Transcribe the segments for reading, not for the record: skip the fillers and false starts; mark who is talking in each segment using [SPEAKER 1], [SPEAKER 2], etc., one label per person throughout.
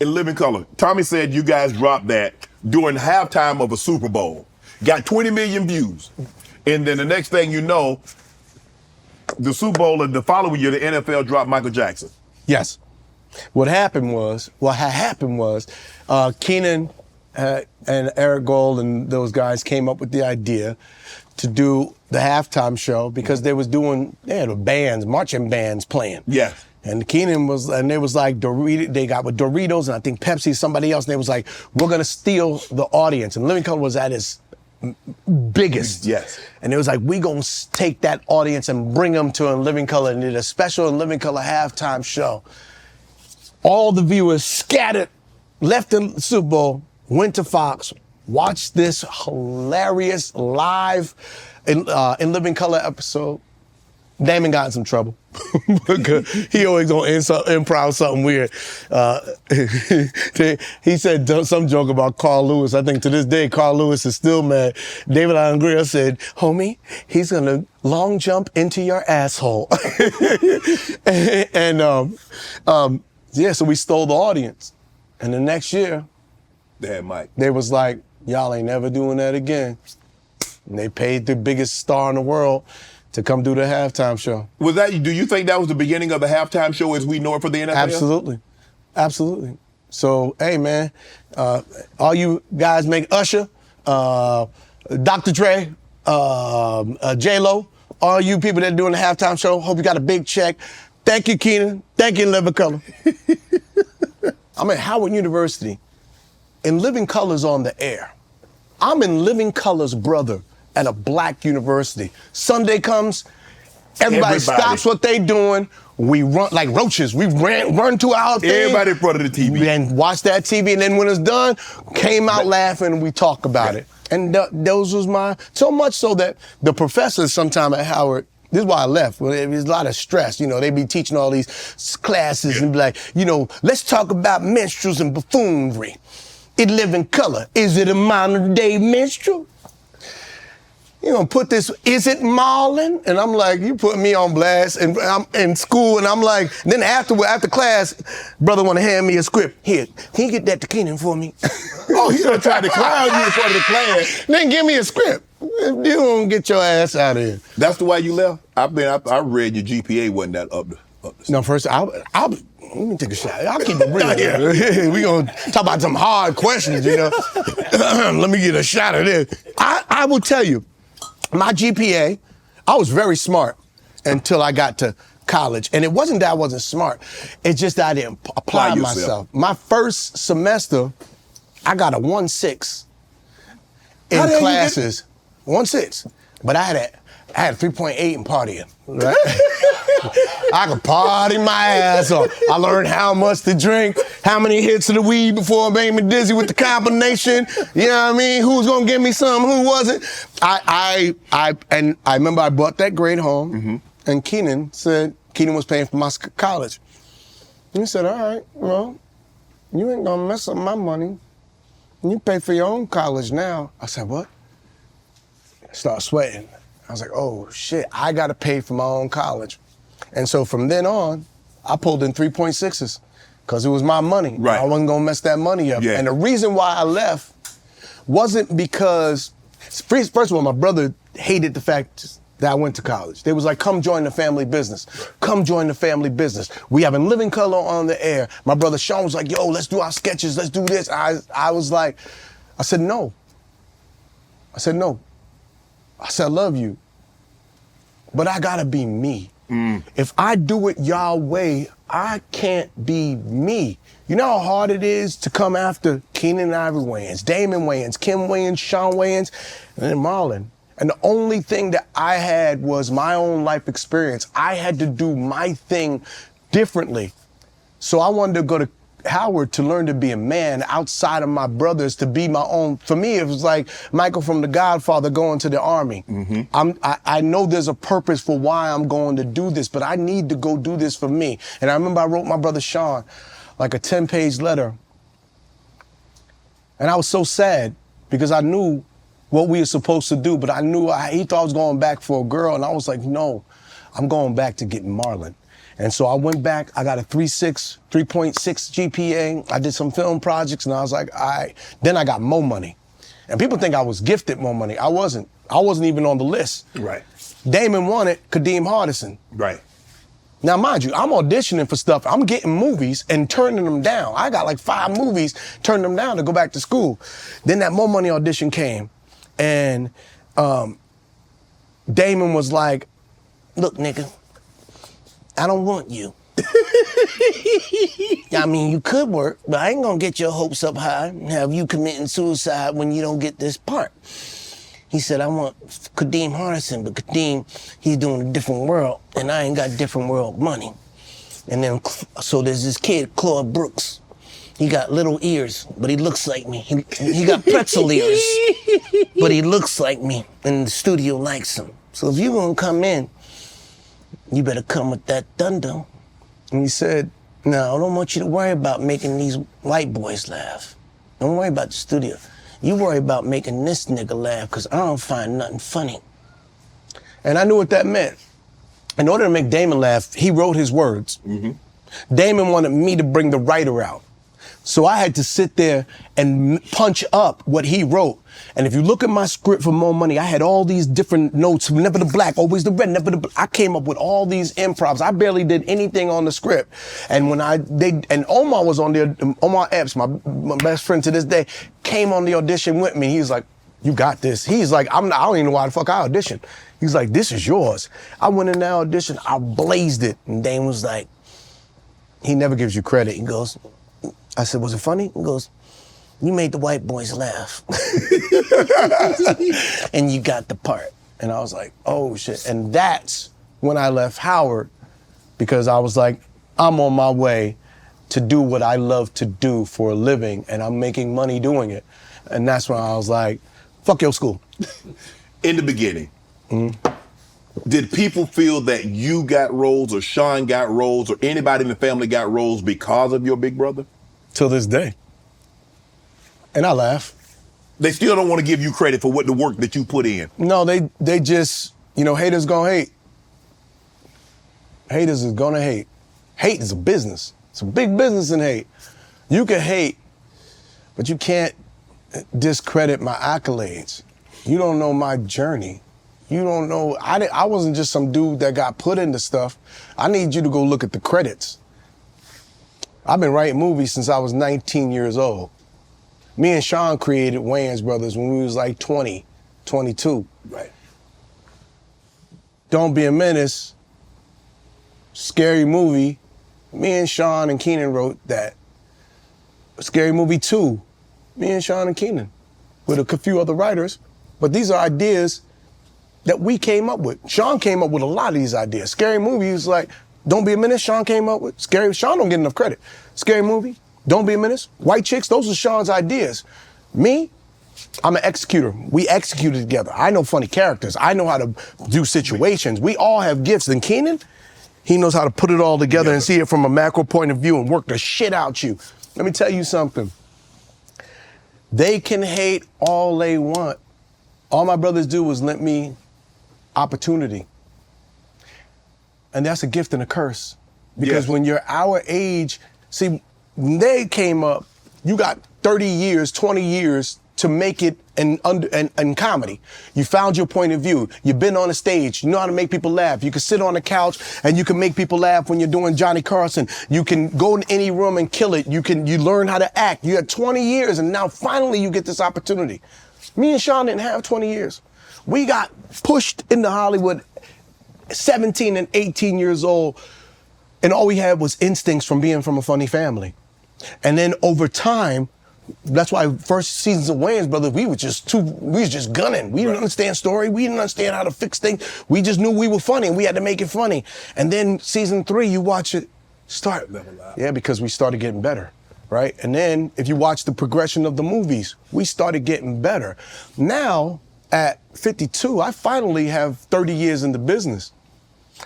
[SPEAKER 1] in living color. Tommy said you guys dropped that during halftime of a Super Bowl. Got 20 million views. And then the next thing you know, the Super Bowl of the following year, the NFL dropped Michael Jackson.
[SPEAKER 2] Yes. What had happened was, Keenen and Eric Gold and those guys came up with the idea to do the halftime show because they had bands, marching bands playing.
[SPEAKER 1] Yeah.
[SPEAKER 2] And Keenen they was like, they got with Doritos and I think Pepsi, somebody else, and they was like, we're gonna steal the audience. And Living Color was at its biggest.
[SPEAKER 1] Yes.
[SPEAKER 2] And it was like, we gonna take that audience and bring them to a Living Color, and did a special Living Color halftime show. All the viewers scattered, left the Super Bowl, went to Fox, watched this hilarious live in Living Color episode. Damon got in some trouble because he always gonna improv something weird. He said some joke about Carl Lewis. I think to this day, Carl Lewis is still mad. David Allen said, homie, he's gonna long jump into your asshole. Yeah, so we stole the audience. And the next year, they was like, y'all ain't never doing that again. And they paid the biggest star in the world to come do the halftime show.
[SPEAKER 1] Do you think that was the beginning of the halftime show as we know it for the NFL?
[SPEAKER 2] Absolutely. So, hey man, all you guys make Usher, Dr. Dre, J-Lo, all you people that are doing the halftime show, hope you got a big check. Thank you, Keenen. Thank you, Living Color. I'm at Howard University, and Living Color's on the air. I'm in Living Color's brother at a black university. Sunday comes, everybody stops what they doing. We run like roaches. We run to our thing.
[SPEAKER 1] Everybody in front of the TV.
[SPEAKER 2] And watch that TV, and then when it's done, came out laughing, and we talk about it. And those was so much so that the professors sometime at Howard, this is why I left. Well, there's a lot of stress. They be teaching all these classes and be like, let's talk about minstrels and buffoonery. In Living Color, is it a modern day minstrel? You gonna put this, is it Marlon? And I'm like, you put me on blast, and I'm in school, and I'm like, then after class, brother wanna hand me a script. Here, can you get that to Keenen for me?
[SPEAKER 1] Oh, he gonna try to clown you in front of the class.
[SPEAKER 2] Then give me a script. You don't get your ass out of here.
[SPEAKER 1] That's the way you left? I read your GPA wasn't that up the
[SPEAKER 2] No, first, let me take a shot. I'll keep it real here. We gonna talk about some hard questions, Let me get a shot of this. I will tell you, my GPA, I was very smart until I got to college. And it wasn't that I wasn't smart. It's just that I didn't apply myself. My first semester, I got a 1.6 in classes. 1.6. But I had a 3.8 in partying. Right? I could party my ass off. I learned how much to drink, how many hits of the weed before it made me dizzy with the combination. You know what I mean? Who was gonna give me some? Who wasn't? I remember I brought that grade home, and Keenen was paying for my college. And he said, all right, well, you ain't gonna mess up my money. You pay for your own college now. I said, what? I started sweating. I was like, oh shit, I gotta pay for my own college. And so from then on, I pulled in 3.6s because it was my money.
[SPEAKER 1] Right.
[SPEAKER 2] I wasn't gonna mess that money up.
[SPEAKER 1] Yeah.
[SPEAKER 2] And the reason why I left wasn't because, first of all, my brother hated the fact that I went to college. They was like, come join the family business. Come join the family business. We have a Living Color on the air. My brother Sean was like, yo, let's do our sketches, let's do this. I was like, I said, no. I said, I love you, but I gotta be me. If I do it y'all way, I can't be me. You know how hard it is to come after Keenen Ivory Wayans, Damon Wayans, Kim Wayans, Sean Wayans, and then Marlon. And the only thing that I had was my own life experience. I had to do my thing differently. So I wanted to go to Howard to learn to be a man outside of my brothers, to be my own. For me, it was like Michael from The Godfather going to the army. I know there's a purpose for why I'm going to do this, but I need to go do this for me. And I remember I wrote my brother Sean like a 10-page letter. And I was so sad because I knew what we were supposed to do, but I knew he thought I was going back for a girl, and I was like, no, I'm going back to get Marlon. And so I went back, I got a 3.6 GPA. I did some film projects and I was like, all right. Then I got more money. And people think I was gifted more money. I wasn't. I wasn't even on the list.
[SPEAKER 1] Right.
[SPEAKER 2] Damon wanted Kadeem Hardison.
[SPEAKER 1] Right.
[SPEAKER 2] Now, mind you, I'm auditioning for stuff. I'm getting movies and turning them down. I got like 5 movies, turned them down to go back to school. Then that More Money audition came, and Damon was like, look, nigga, I don't want you. I mean, you could work, but I ain't gonna get your hopes up high and have you committing suicide when you don't get this part. He said, I want Kadeem Hardison, but Kadeem, he's doing a different world, and I ain't got different world money. And then, so there's this kid, Claude Brooks. He got little ears, but he looks like me. He got pretzel ears, but he looks like me, and the studio likes him. So if you gonna come in, you better come with that thunder. And he said, no, I don't want you to worry about making these white boys laugh. Don't worry about the studio. You worry about making this nigga laugh, because I don't find nothing funny. And I knew what that meant. In order to make Damon laugh, he wrote his words. Mm-hmm. Damon wanted me to bring the writer out. So I had to sit there and punch up what he wrote. And if you look at my script for More Money, I had all these different notes, never the black, always the red, never the black. I came up with all these improvs. I barely did anything on the script. And when and Omar was on there, Omar Epps, my best friend to this day, came on the audition with me. He's like, you got this. He's like, I don't even know why the fuck I auditioned. He's like, this is yours. I went in that audition, I blazed it. And Dane was like, he never gives you credit. He goes, I said, was it funny? He goes, you made the white boys laugh. And you got the part. And I was like, oh shit. And that's when I left Howard, because I was like, I'm on my way to do what I love to do for a living, and I'm making money doing it. And that's when I was like, fuck your school.
[SPEAKER 1] In the beginning, did people feel that you got roles or Sean got roles or anybody in the family got roles because of your big brother?
[SPEAKER 2] Till this day. And I laugh.
[SPEAKER 1] They still don't want to give you credit for what the work that you put in.
[SPEAKER 2] No, they just, haters gonna hate. Haters is gonna hate. Hate is a business. It's a big business in hate. You can hate, but you can't discredit my accolades. You don't know my journey. You don't know, I wasn't just some dude that got put into stuff. I need you to go look at the credits. I've been writing movies since I was 19 years old. Me and Sean created Wayans Brothers when we was like 20, 22.
[SPEAKER 1] Right.
[SPEAKER 2] Don't Be a Menace, Scary Movie. Me and Sean and Keenen wrote that. Scary Movie 2, me and Sean and Keenen, with a few other writers. But these are ideas that we came up with. Sean came up with a lot of these ideas. Scary Movie was like, Don't Be a Menace, Sean came up with. Sean don't get enough credit. Scary Movie, Don't Be a Menace, White Chicks, those are Sean's ideas. Me, I'm an executor. We executed together. I know funny characters. I know how to do situations. We all have gifts. And Keenen, he knows how to put it all together and see it from a macro point of view and work the shit out you. Let me tell you something. They can hate all they want. All my brothers do is lend me opportunity. And that's a gift and a curse. Because when you're our age, see, when they came up, you got 30 years, 20 years to make it in comedy. You found your point of view. You've been on a stage. You know how to make people laugh. You can sit on a couch and you can make people laugh when you're doing Johnny Carson. You can go in any room and kill it. You learn how to act. You had 20 years and now finally you get this opportunity. Me and Sean didn't have 20 years. We got pushed into Hollywood 17 and 18 years old, and all we had was instincts from being from a funny family. And then over time, that's why first seasons of Wayans Brothers, we was just gunning. We didn't understand story. We didn't understand how to fix things. We just knew we were funny and we had to make it funny. And then season 3, you watch it start. Yeah, because we started getting better, right? And then if you watch the progression of the movies, we started getting better. Now, at 52, I finally have 30 years in the business.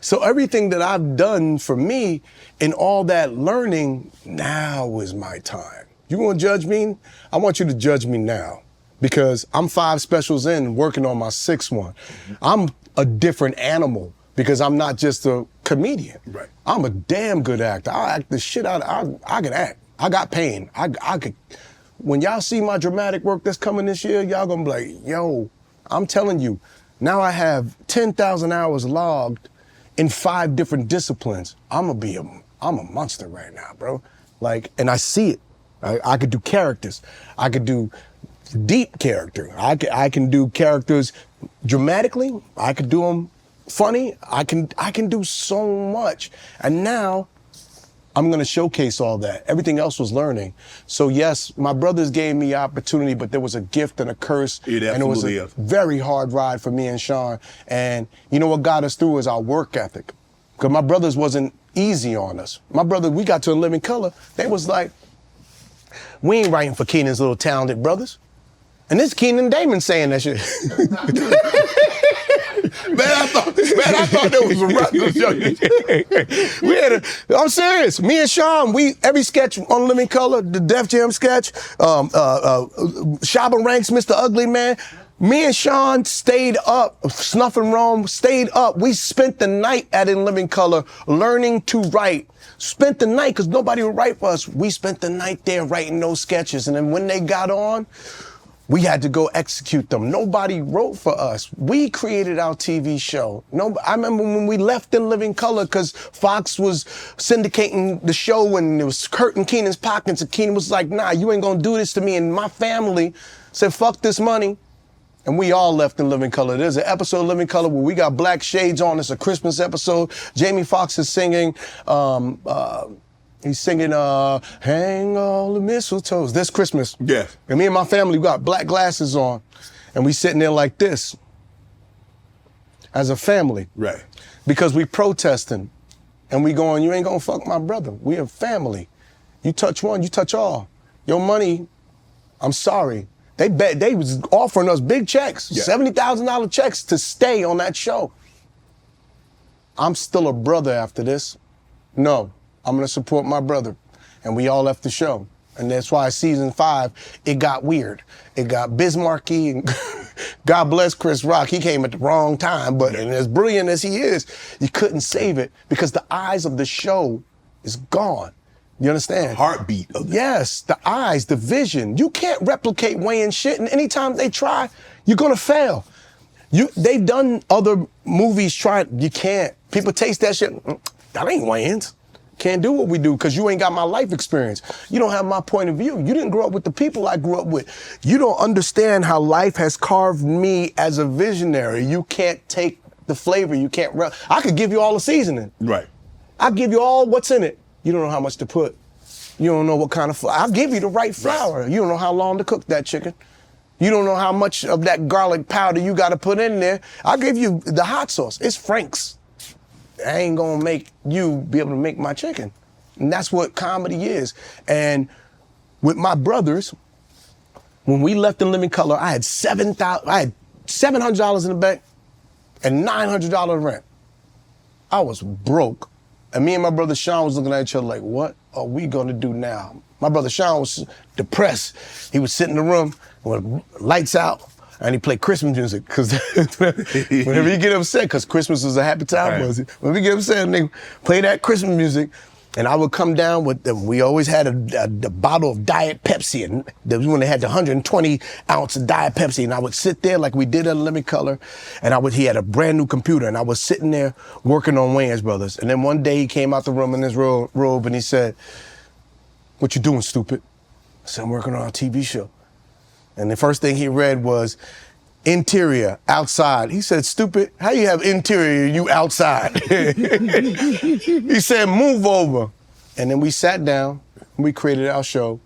[SPEAKER 2] So everything that I've done for me and all that learning, now is my time. You want to judge me? I want you to judge me now, because I'm 5 specials in working on my 6th one. I'm a different animal because I'm not just a comedian.
[SPEAKER 1] Right.
[SPEAKER 2] I'm a damn good actor. I act the shit out of, I can act. I got pain. I could, when y'all see my dramatic work that's coming this year, y'all gonna be like, yo, I'm telling you, now I have 10,000 hours logged in 5 different disciplines. I'm a monster right now, bro. Like, and I see it. I could do characters. I could do deep character. I can do characters dramatically. I could do them funny. I can do so much. And now I'm gonna showcase all that. Everything else was learning. So yes, my brothers gave me opportunity, but there was a gift and a curse.
[SPEAKER 1] It
[SPEAKER 2] and it was
[SPEAKER 1] absolutely
[SPEAKER 2] a
[SPEAKER 1] is.
[SPEAKER 2] very hard ride for me and Sean. And you know what got us through is our work ethic. Because my brothers wasn't easy on us. My brother, we got to In Living Color, they was like, we ain't writing for Keenan's little talented brothers. And this Keenen Damon saying that shit.
[SPEAKER 1] I thought that was a record.
[SPEAKER 2] I'm serious. Me and Sean, every sketch on Living Color, the Def Jam sketch, Shabba Ranks, Mr. Ugly Man, me and Sean stayed up, Snuff and Rome, stayed up. We spent the night at In Living Color learning to write. Spent the night, because nobody would write for us. We spent the night there writing those sketches. And then when they got on, we had to go execute them. Nobody wrote for us. We created our TV show. I remember when we left In Living Color because Fox was syndicating the show and it was hurting Keenan's pockets. And Keenan was like, nah, you ain't gonna do this to me. And my family said, fuck this money. And we all left In Living Color. There's an episode of Living Color where we got black shades on. It's a Christmas episode. Jamie Foxx is singing, he's singing, hang all the mistletoes, this Christmas.
[SPEAKER 1] Yeah.
[SPEAKER 2] And me and my family got black glasses on. And we sitting there like this as a family.
[SPEAKER 1] Right.
[SPEAKER 2] Because we protesting. And we going, you ain't gonna fuck my brother. We a family. You touch one, you touch all. Your money, I'm sorry. They was offering us big checks,
[SPEAKER 1] yeah.
[SPEAKER 2] $70,000 checks to stay on that show. I'm still a brother after this. No, I'm gonna support my brother. And we all left the show. And that's why season 5, it got weird. It got Bismarcky, and God bless Chris Rock. He came at the wrong time, but and as brilliant as he is, you couldn't save it because the eyes of the show is gone. You understand?
[SPEAKER 1] Heartbeat of it.
[SPEAKER 2] Yes, the eyes, the vision. You can't replicate Wayans shit, and anytime they try, you're gonna fail. They've done other movies, you can't. People taste that shit, that ain't Wayans. Can't do what we do because you ain't got my life experience. You don't have my point of view. You didn't grow up with the people I grew up with. You don't understand how life has carved me as a visionary. You can't take the flavor. You can't, I could give you all the seasoning.
[SPEAKER 1] Right.
[SPEAKER 2] I'll give you all what's in it. You don't know how much to put. You don't know what kind of flour. I'll give you the right flour. Right. You don't know how long to cook that chicken. You don't know how much of that garlic powder you got to put in there. I'll give you the hot sauce. It's Frank's. I ain't gonna make you be able to make my chicken. And that's what comedy is. And with my brothers, when we left In Living Color, I had $700 in the bank and $900 rent. I was broke. And me and my brother Sean was looking at each other like, what are we gonna do now? My brother Sean was depressed. He would sit in the room with lights out and he played Christmas music because whenever you get upset, because Christmas was a happy time,
[SPEAKER 1] right.
[SPEAKER 2] was it? When we get upset and they play that Christmas music, and I would come down with them. We always had a bottle of Diet Pepsi, and when they had the 120 ounce of Diet Pepsi, and I would sit there like we did at Living Color, and he had a brand new computer, and I was sitting there working on Wayans Brothers. And then one day he came out the room in his robe, and he said, "What you doing, stupid?" I said, "I'm working on a TV show." And the first thing he read was, interior, outside. He said, "Stupid, how you have interior, you outside?" He said, "Move over." And then we sat down, and we created our show,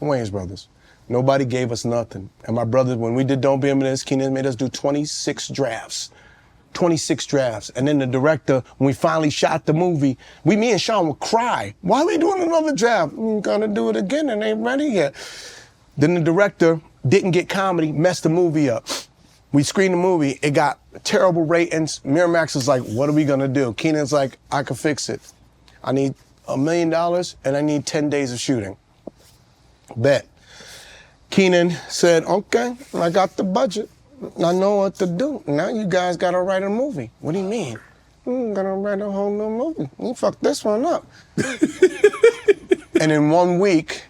[SPEAKER 2] Wayans Brothers. Nobody gave us nothing. And my brother, when we did Don't Be a Menace, Keenen made us do 26 drafts. 26 drafts. And then the director, when we finally shot the movie, me and Sean would cry. "Why are we doing another draft?" "We're gonna do it again, and ain't ready yet." Then the director didn't get comedy, messed the movie up. We screened the movie, it got terrible ratings. Miramax is like, "What are we gonna do?" Keenan's like, "I can fix it. I need $1 million and I need 10 days of shooting." Bet. Keenen said, "Okay, I got the budget. I know what to do. Now you guys gotta write a movie." "What do you mean?" I'm gonna write a whole new movie. You fucked this one up. And in 1 week,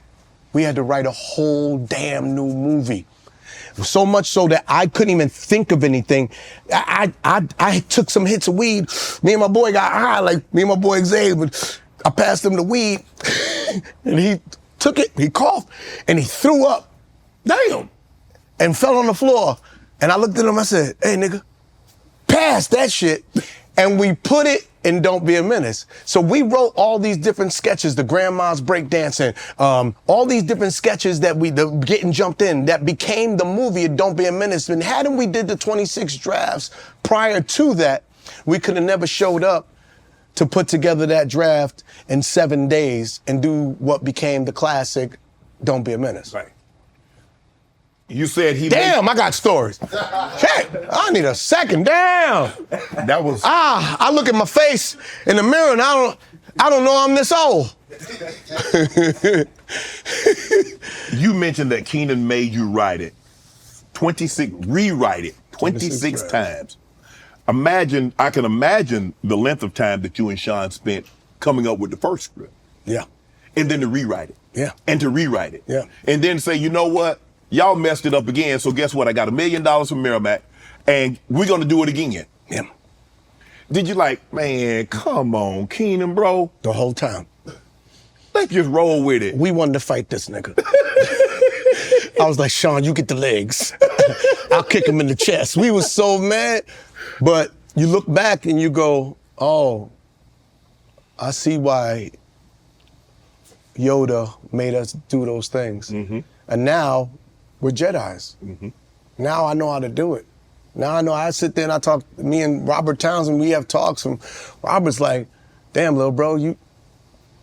[SPEAKER 2] we had to write a whole damn new movie. So much so that I couldn't even think of anything. I took some hits of weed. Me and my boy got high, like me and my boy Xavier. I passed him the weed, and he took it, he coughed, and he threw up. Damn. And fell on the floor. And I looked at him, I said, hey, nigga, pass that shit. And we put it in Don't Be a Menace. So we wrote all these different sketches, the grandma's breakdancing, all these different sketches that getting jumped in, that became the movie Don't Be a Menace. And hadn't we did the 26 drafts prior to that, we could have never showed up to put together that draft in 7 days and do what became the classic Don't Be a Menace.
[SPEAKER 1] Right. You said he
[SPEAKER 2] Damn, I got stories. Shit, I need a second. Damn.
[SPEAKER 1] That was
[SPEAKER 2] I look at my face in the mirror and I don't know I'm this old.
[SPEAKER 1] You mentioned that Keenen made you write it. Rewrite it 26 times. I can imagine the length of time that you and Sean spent coming up with the first script.
[SPEAKER 2] Yeah.
[SPEAKER 1] And then to rewrite it.
[SPEAKER 2] Yeah.
[SPEAKER 1] And to rewrite it.
[SPEAKER 2] Yeah.
[SPEAKER 1] And then say, you know what? Y'all messed it up again, so guess what? I got $1 million from Merrimack, and we're gonna do it again.
[SPEAKER 2] Yeah.
[SPEAKER 1] Did you like, man, come on, Keenen, bro?
[SPEAKER 2] The whole time.
[SPEAKER 1] Let's just roll with it.
[SPEAKER 2] We wanted to fight this nigga. I was like, Sean, you get the legs. I'll kick him in the chest. We was so mad. But you look back and you go, oh, I see why Yoda made us do those things. Mm-hmm. And now we're Jedis. Mm-hmm. Now I know how to do it. Now I know I sit there and I talk, me and Robert Townsend, we have talks, and Robert's like, damn, little bro, you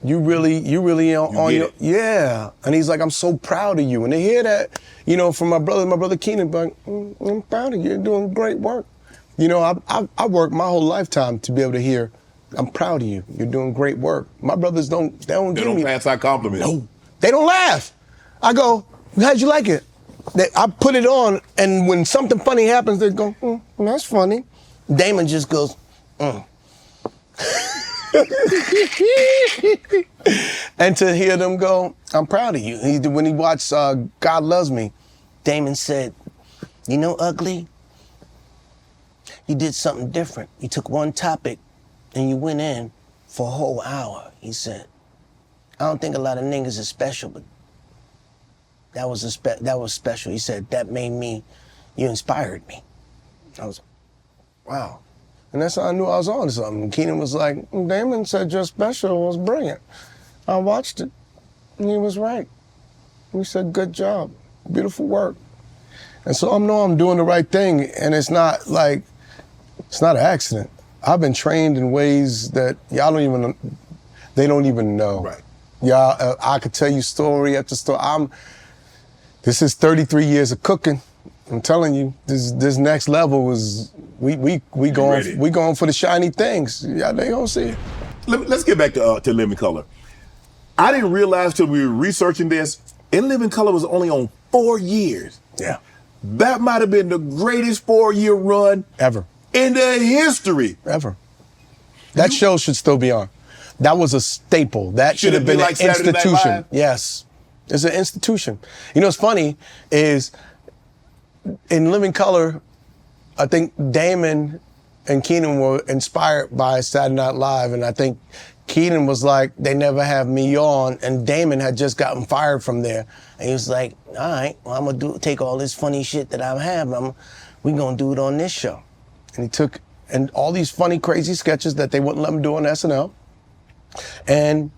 [SPEAKER 2] really on your, yeah. And he's like, I'm so proud of you. And to hear that, you know, from my brother Keenen, like, I'm proud of you, you're doing great work. You know, I worked my whole lifetime to be able to hear, I'm proud of you, you're doing great work. My brothers don't give me.
[SPEAKER 1] Pass out compliments.
[SPEAKER 2] No, they don't laugh. I go, how'd you like it? I put it on, and when something funny happens, they go, that's funny. Damon just goes, And to hear them go, I'm proud of you. When he watched God Loves Me, Damon said, you know, Ugly, you did something different. You took one topic and you went in for a whole hour. He said, I don't think a lot of niggas are special, but that was special. He said, that made me, you inspired me. I was like, wow. And that's how I knew I was on to something. Keenen was like, Damon said you're special, it was brilliant. I watched it, and he was right. He said, good job, beautiful work. And so I know I'm doing the right thing, and it's not like, it's not an accident. I've been trained in ways that they don't even know.
[SPEAKER 1] Right.
[SPEAKER 2] Y'all, I could tell you story after story. This is 33 years of cooking. I'm telling you, this next level is we going for the shiny things. Yeah, they gonna see it.
[SPEAKER 1] Let's get back to Living Color. I didn't realize till we were researching this, In Living Color was only on 4 years.
[SPEAKER 2] Yeah.
[SPEAKER 1] That might have been the greatest 4-year run
[SPEAKER 2] Ever.
[SPEAKER 1] in the history.
[SPEAKER 2] Ever. That show should still be on. That was a staple. That should have been
[SPEAKER 1] like
[SPEAKER 2] an
[SPEAKER 1] Saturday Night
[SPEAKER 2] institution.
[SPEAKER 1] Live?
[SPEAKER 2] Yes. It's an institution. You know what's funny is in Living Color, I think Damon and Keenen were inspired by Saturday Night Live, and I think Keenen was like, they never have me on, and Damon had just gotten fired from there. And he was like, all right, well, I'm gonna take all this funny shit that I have, we're gonna do it on this show. And he took all these funny, crazy sketches that they wouldn't let him do on SNL, and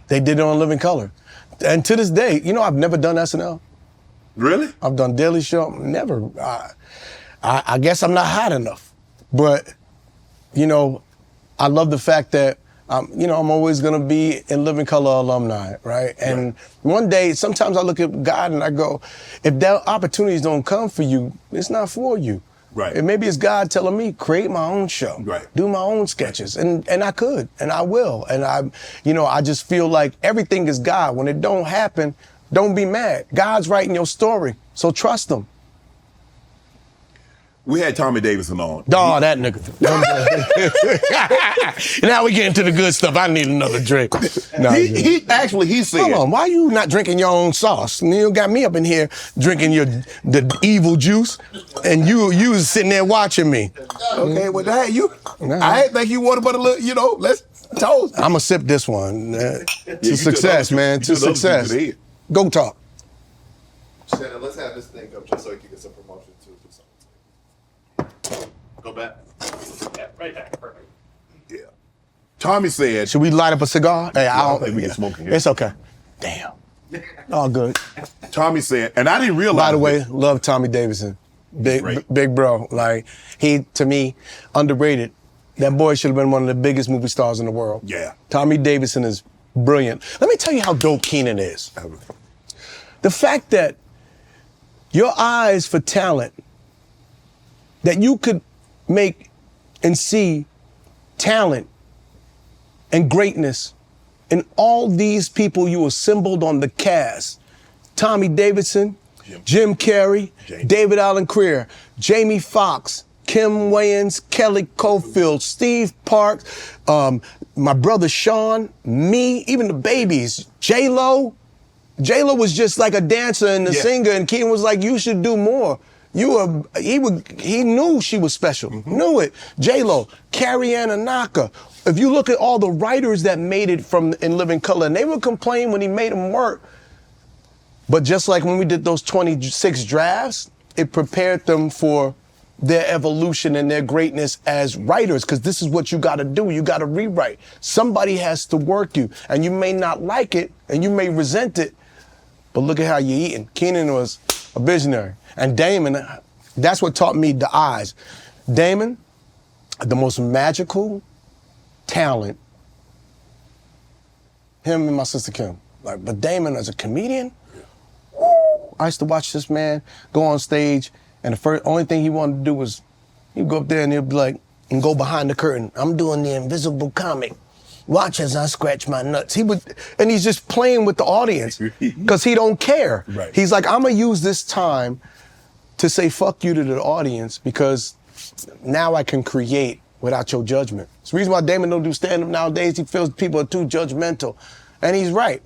[SPEAKER 2] they did it on Living Color. And to this day, you know, I've never done SNL.
[SPEAKER 1] Really?
[SPEAKER 2] I've done Daily Show, never. I guess I'm not hot enough. But, you know, I love the fact that, you know, I'm always gonna be in Living Color alumni, right? And one day, sometimes I look at God and I go, if that opportunities don't come for you, it's not for you.
[SPEAKER 1] Right.
[SPEAKER 2] And maybe it's God telling me, create my own show.
[SPEAKER 1] Right.
[SPEAKER 2] Do my own sketches. And I could, and I will. And I just feel like everything is God. When it don't happen, don't be mad. God's writing your story, so trust him.
[SPEAKER 1] We had Tommy Davidson on.
[SPEAKER 2] Dog, that nigga. Now we get into the good stuff. I need another drink. No,
[SPEAKER 1] He said,
[SPEAKER 2] hold on, why you not drinking your own sauce? You got me up in here drinking the evil juice, and you was sitting there watching me.
[SPEAKER 1] okay, well, that I didn't think you wanted but a little, let's toast.
[SPEAKER 2] I'm gonna sip this one. To
[SPEAKER 1] you
[SPEAKER 2] success,
[SPEAKER 1] took
[SPEAKER 2] man. To success. Go talk.
[SPEAKER 3] Shannon, let's have this thing up just so you can get some promotion too. Go back. Yeah, right back. Perfect.
[SPEAKER 1] Yeah. Tommy said,
[SPEAKER 2] Should we light up a cigar? Hey, I don't
[SPEAKER 1] think we can smoke in here.
[SPEAKER 2] It's okay. Damn. All good.
[SPEAKER 1] Tommy said, and I didn't realize.
[SPEAKER 2] By the way,
[SPEAKER 1] this.
[SPEAKER 2] love Tommy Davidson.
[SPEAKER 1] Great.
[SPEAKER 2] Big bro. Like, he, to me, underrated. That boy should have been one of the biggest movie stars in the world.
[SPEAKER 1] Yeah.
[SPEAKER 2] Tommy Davidson is brilliant. Let me tell you how dope Keenen is. The fact that your eyes for talent, that you could make and see talent and greatness in all these people you assembled on the cast. Tommy Davidson, Jim Carrey, David Allen Greer, Jamie Foxx, Kim Wayans, Kelly Cofield, Steve Parks, my brother Sean, me, even the babies, J-Lo. J-Lo was just like a dancer and a singer, and Keenen was like, you should do more. He knew she was special, knew it. J-Lo, Carrie Ann Inaka. If you look at all the writers that made it from In Living Color, and they would complain when he made them work, but just like when we did those 26 drafts, it prepared them for their evolution and their greatness as writers, because this is what you got to do. You got to rewrite. Somebody has to work you, and you may not like it, and you may resent it, but look at how you're eating. Keenen was a visionary. And Damon, that's what taught me the eyes. Damon, the most magical talent, him and my sister Kim. But Damon as a comedian, I used to watch this man go on stage, and the only thing he wanted to do was, he'd go up there and he'd be like, and go behind the curtain. I'm doing the invisible comic. Watch as I scratch my nuts. And he's just playing with the audience because he don't care.
[SPEAKER 1] Right.
[SPEAKER 2] He's like, I'm gonna use this time to say fuck you to the audience because now I can create without your judgment. It's the reason why Damon don't do stand-up nowadays. He feels people are too judgmental. And he's right.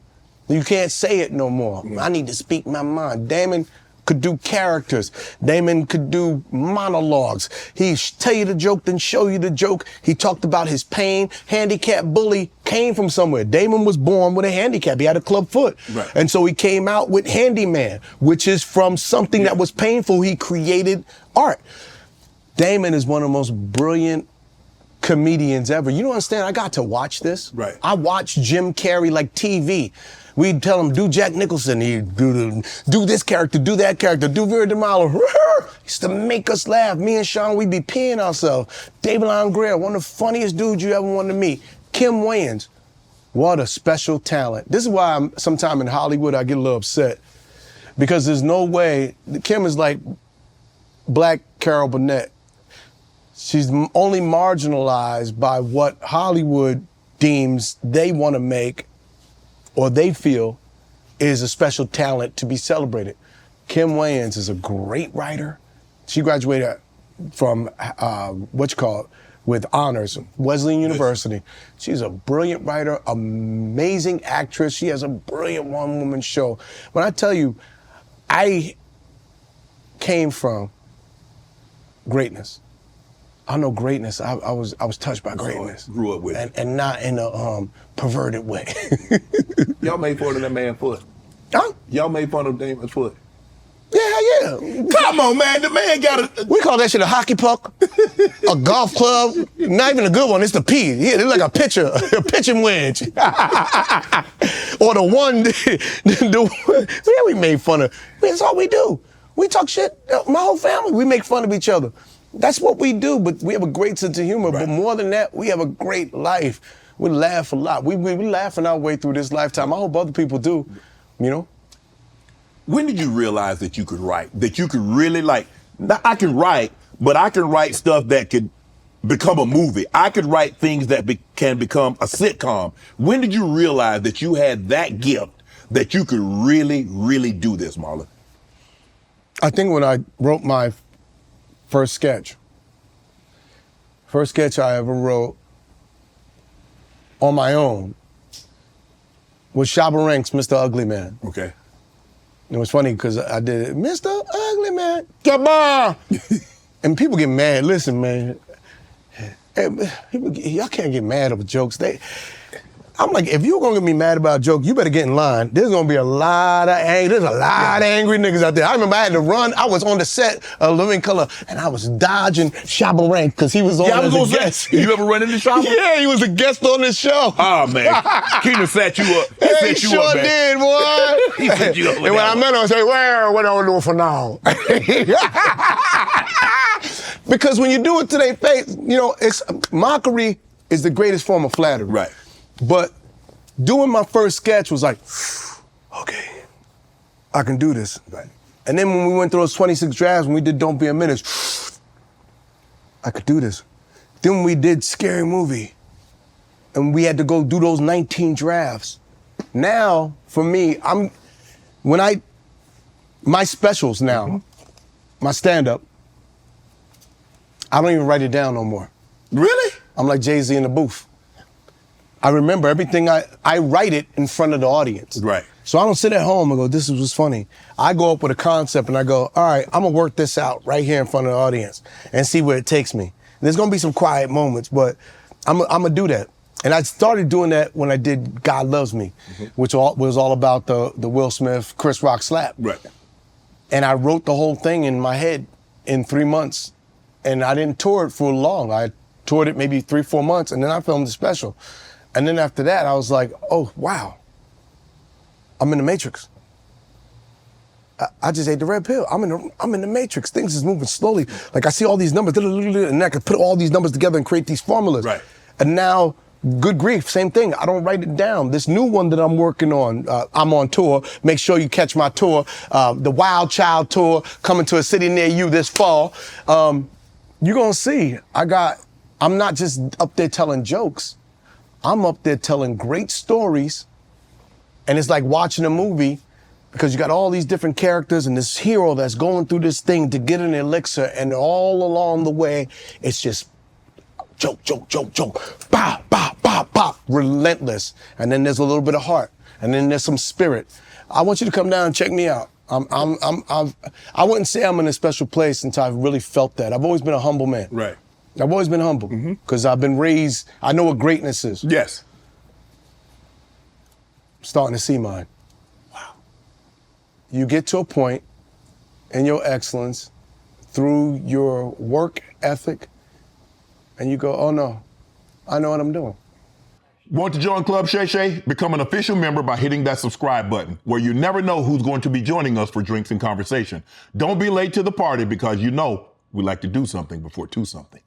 [SPEAKER 2] You can't say it no more. I need to speak my mind. Damon could do characters. Damon could do monologues. He'd tell you the joke, then show you the joke. He talked about his pain. Handicap bully came from somewhere. Damon was born with a handicap. He had a club foot.
[SPEAKER 1] Right.
[SPEAKER 2] And so he came out with Handyman, which is from something that was painful. He created art. Damon is one of the most brilliant comedians ever. You don't understand? I got to watch this.
[SPEAKER 1] Right.
[SPEAKER 2] I watched Jim Carrey like TV. We'd tell him, do Jack Nicholson. He'd do this character, do that character, do Vera DeMilo. Used to make us laugh. Me and Sean, we'd be peeing ourselves. David Allen Greer, one of the funniest dudes you ever wanted to meet. Kim Wayans, what a special talent. This is why sometime in Hollywood I get a little upset. Because there's no way, Kim is like Black Carol Burnett. She's only marginalized by what Hollywood deems they want to make or they feel is a special talent to be celebrated. Kim Wayans is a great writer. She graduated from, with honors, Wesleyan University. She's a brilliant writer, amazing actress. She has a brilliant one-woman show. When I tell you, I came from greatness. I know greatness. I was touched by greatness.
[SPEAKER 1] Grew up with it.
[SPEAKER 2] And not in a perverted way.
[SPEAKER 1] Y'all made fun of that man's foot.
[SPEAKER 2] Huh?
[SPEAKER 1] Y'all made fun of Damon's foot.
[SPEAKER 2] Yeah.
[SPEAKER 1] Come on, man. The man got a...
[SPEAKER 2] We call that shit a hockey puck, a golf club. Not even a good one. It's the P. Yeah, it's like a pitching wedge. Or the one, yeah, we made fun of. That's all we do. We talk shit. My whole family, we make fun of each other. That's what we do, but we have a great sense of humor.
[SPEAKER 1] Right.
[SPEAKER 2] But more than that, we have a great life. We laugh a lot. We laughing our way through this lifetime. I hope other people do, you know?
[SPEAKER 1] When did you realize that you could write? That you could really I can write, but I can write stuff that could become a movie. I could write things that can become a sitcom. When did you realize that you had that gift, that you could really, really do this, Marlon?
[SPEAKER 2] I think when I wrote my first sketch. First sketch I ever wrote on my own was Shabba Ranks' Mr. Ugly Man.
[SPEAKER 1] Okay.
[SPEAKER 2] It was funny because I did it, Mr. Ugly Man, come on. And people get mad. Listen, man, y'all can't get mad over jokes. I'm like, if you're gonna get me mad about a joke, you better get in line. There's gonna be a lot of angry niggas out there. I remember I had to run. I was on the set of Living Color, and I was dodging Shabba Ranks because he was on as a guest.
[SPEAKER 1] You ever run into Shabba?
[SPEAKER 2] Yeah, he was a guest on the show.
[SPEAKER 1] Oh, man. Keenen set you up. He set you
[SPEAKER 2] sure
[SPEAKER 1] up, man.
[SPEAKER 2] did, boy.
[SPEAKER 1] He set you up with
[SPEAKER 2] And when
[SPEAKER 1] that
[SPEAKER 2] I met him, I said, well, what do I do for now? Because when you do it to their face, it's mockery is the greatest form of flattery.
[SPEAKER 1] Right.
[SPEAKER 2] But doing my first sketch was like, okay, I can do this. Right. And then when we went through those 26 drafts, when we did Don't Be a Menace, I could do this. Then we did Scary Movie, and we had to go do those 19 drafts. Now, for me, my specials now, my stand-up, I don't even write it down no more.
[SPEAKER 1] Really?
[SPEAKER 2] I'm like Jay-Z in the booth. I remember everything, I write it in front of the audience.
[SPEAKER 1] Right.
[SPEAKER 2] So I don't sit at home and go, this is what's funny. I go up with a concept and I go, all right, I'm gonna work this out right here in front of the audience and see where it takes me. There's gonna be some quiet moments, but I'm gonna do that. And I started doing that when I did God Loves Me, which was all about the Will Smith, Chris Rock slap.
[SPEAKER 1] Right.
[SPEAKER 2] And I wrote the whole thing in my head in 3 months. And I didn't tour it for long. I toured it maybe 3-4 months, and then I filmed the special. And then after that, I was like, oh, wow, I'm in the Matrix. I just ate the red pill. I'm in the Matrix. Things is moving slowly. Like I see all these numbers, and I can put all these numbers together and create these formulas.
[SPEAKER 1] Right.
[SPEAKER 2] And now, good grief, same thing. I don't write it down. This new one that I'm working on, I'm on tour. Make sure you catch my tour, the Wild Child Tour, coming to a city near you this fall. You're gonna see, I'm not just up there telling jokes. I'm up there telling great stories, and it's like watching a movie because you got all these different characters and this hero that's going through this thing to get an elixir, and all along the way, it's just joke, pop, pop, pop, pop, relentless. And then there's a little bit of heart, and then there's some spirit. I want you to come down and check me out. I wouldn't say I'm in a special place until I've really felt that. I've always been a humble man.
[SPEAKER 1] Right.
[SPEAKER 2] I've always been humble because I've been raised, I know what greatness is.
[SPEAKER 1] Yes.
[SPEAKER 2] I'm starting to see mine. Wow. You get to a point in your excellence through your work ethic, and you go, oh no, I know what I'm doing.
[SPEAKER 1] Want to join Club Shay Shay? Become an official member by hitting that subscribe button, where you never know who's going to be joining us for drinks and conversation. Don't be late to the party because we like to do something before two something.